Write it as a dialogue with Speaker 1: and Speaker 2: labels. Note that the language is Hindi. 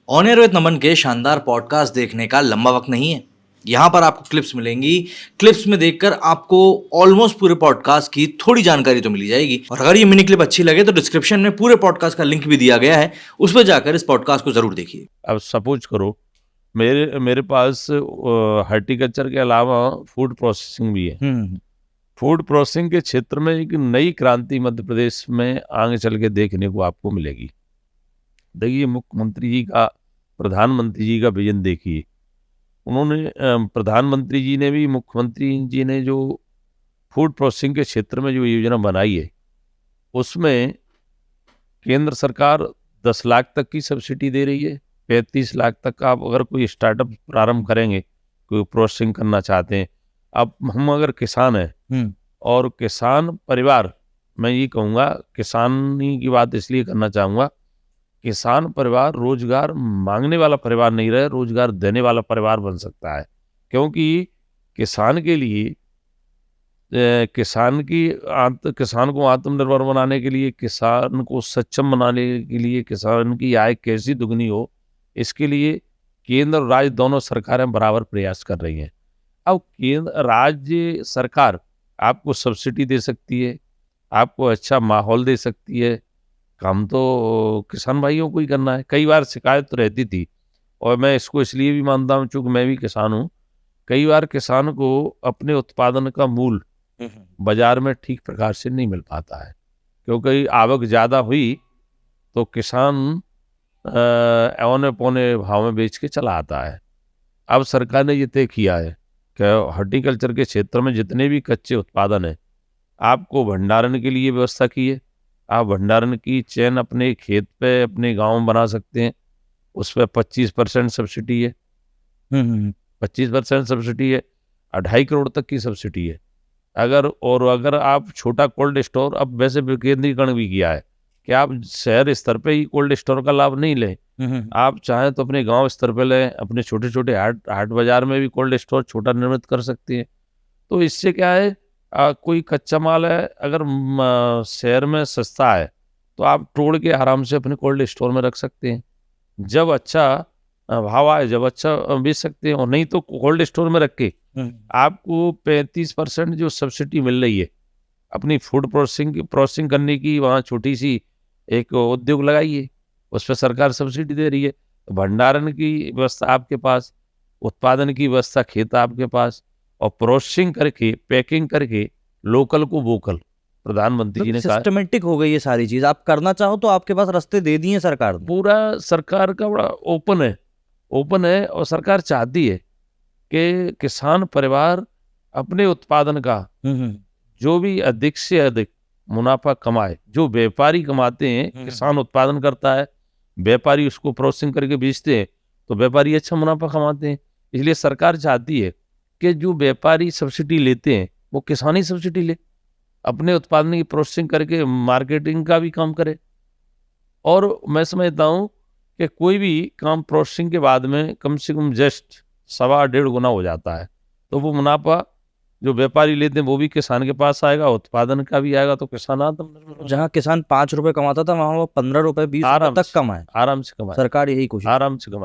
Speaker 1: ऑन एयर विद नमन के शानदार पॉडकास्ट देखने का लंबा वक्त नहीं है। यहाँ पर आपको क्लिप्स मिलेंगी। क्लिप्स में देखकर आपको ऑलमोस्ट पूरे पॉडकास्ट की थोड़ी जानकारी तो मिल जाएगी। और अगर ये मिनी क्लिप अच्छी लगे तो डिस्क्रिप्शन में पूरे पॉडकास्ट का लिंक भी दिया गया है, उस पर जाकर इस पॉडकास्ट को जरूर देखिए।
Speaker 2: अब सपोज करो मेरे पास हॉर्टिकल्चर के अलावा फूड प्रोसेसिंग भी है। फूड प्रोसेसिंग के क्षेत्र में एक नई क्रांति मध्य प्रदेश में आगे चल के देखने को आपको मिलेगी। देखिए, मुख्यमंत्री जी का, प्रधानमंत्री जी का विजन देखिए। उन्होंने प्रधानमंत्री जी ने भी, मुख्यमंत्री जी ने जो फूड प्रोसेसिंग के क्षेत्र में जो योजना बनाई है, उसमें केंद्र सरकार 10 लाख तक की सब्सिडी दे रही है। 35 लाख तक का आप अगर कोई स्टार्टअप प्रारंभ करेंगे, कोई प्रोसेसिंग करना चाहते हैं, अब हम अगर किसान हैं और किसान परिवार, मैं ये कहूँगा, किसानी की बात इसलिए करना चाहूँगा, किसान परिवार रोजगार मांगने वाला परिवार नहीं रहे, रोजगार देने वाला परिवार बन सकता है। क्योंकि किसान के लिए किसान को आत्मनिर्भर बनाने के लिए, किसान को सक्षम बनाने के लिए, किसान की आय कैसी दुगनी हो, इसके लिए केंद्र और राज्य दोनों सरकारें बराबर प्रयास कर रही हैं। अब केंद्र राज्य सरकार आपको सब्सिडी दे सकती है, आपको अच्छा माहौल दे सकती है, काम तो किसान भाइयों को ही करना है। कई बार शिकायत तो रहती थी, और मैं इसको इसलिए भी मानता हूँ चूँकि मैं भी किसान हूँ। कई बार किसान को अपने उत्पादन का मूल्य बाजार में ठीक प्रकार से नहीं मिल पाता है, क्योंकि आवक ज़्यादा हुई तो किसान औने पौने भाव में बेच के चला आता है। अब सरकार ने ये तय किया है कि हॉर्टिकल्चर के क्षेत्र में जितने भी कच्चे उत्पादन हैं, आपको भंडारण के लिए व्यवस्था की है। आप भंडारण की चेन अपने खेत पे, अपने गांव में बना सकते हैं। उस पर 25% सब्सिडी है। 25% सब्सिडी है। 2.5 करोड़ तक की सब्सिडी है। अगर आप छोटा कोल्ड स्टोर, अब वैसे विकेंद्रीकरण भी किया है कि आप शहर स्तर पे ही कोल्ड स्टोर का लाभ नहीं लें। आप चाहें तो अपने गांव स्तर पे लें, अपने छोटे छोटे हाट बाजार में भी कोल्ड स्टोर छोटा निर्मित कर सकते हैं। तो इससे क्या है, कोई कच्चा माल है, अगर शहर में सस्ता है तो आप तोड़ के आराम से अपने कोल्ड स्टोर में रख सकते हैं। जब अच्छा भाव आए, जब अच्छा बेच सकते हैं। और नहीं तो कोल्ड स्टोर में रख के आपको 35% जो सब्सिडी मिल रही है अपनी फूड प्रोसेसिंग करने की, वहाँ छोटी सी एक उद्योग लगाइए, उस पर सरकार सब्सिडी दे रही है। तो भंडारण की व्यवस्था आपके पास, उत्पादन की व्यवस्था खेत आपके पास, और प्रोसेसिंग करके, पैकिंग करके लोकल को वोकल, प्रधानमंत्री जी ने कहा।
Speaker 1: सिस्टमेटिक हो गई ये सारी चीज, आप करना चाहो तो आपके पास रास्ते दे दिए सरकार ने।
Speaker 2: पूरा सरकार का बड़ा ओपन है और सरकार चाहती है कि किसान परिवार अपने उत्पादन का जो भी अधिक से अधिक मुनाफा कमाए। जो व्यापारी कमाते हैं, किसान उत्पादन करता है, व्यापारी उसको प्रोसेसिंग करके बेचते हैं, तो व्यापारी अच्छा मुनाफा कमाते हैं। इसलिए सरकार चाहती है कि जो व्यापारी सब्सिडी लेते हैं वो किसान ही सब्सिडी ले, अपने उत्पादन की प्रोसेसिंग करके मार्केटिंग का भी काम करे। और मैं समझता हूँ कि कोई भी काम प्रोसेसिंग के बाद में कम से कम जस्ट 1.25 गुना हो जाता है, तो वो मुनाफा जो व्यापारी लेते हैं वो भी किसान के पास आएगा, उत्पादन का भी आएगा, तो किसान आत्मनिर्भर।
Speaker 1: जहाँ किसान 5 रुपए कमाता था, वहाँ वो 15 रुपए 20 रुपए तक कमाए,
Speaker 2: आराम से कमाए,
Speaker 1: सरकार यही कोशिश
Speaker 2: आराम से कमाए।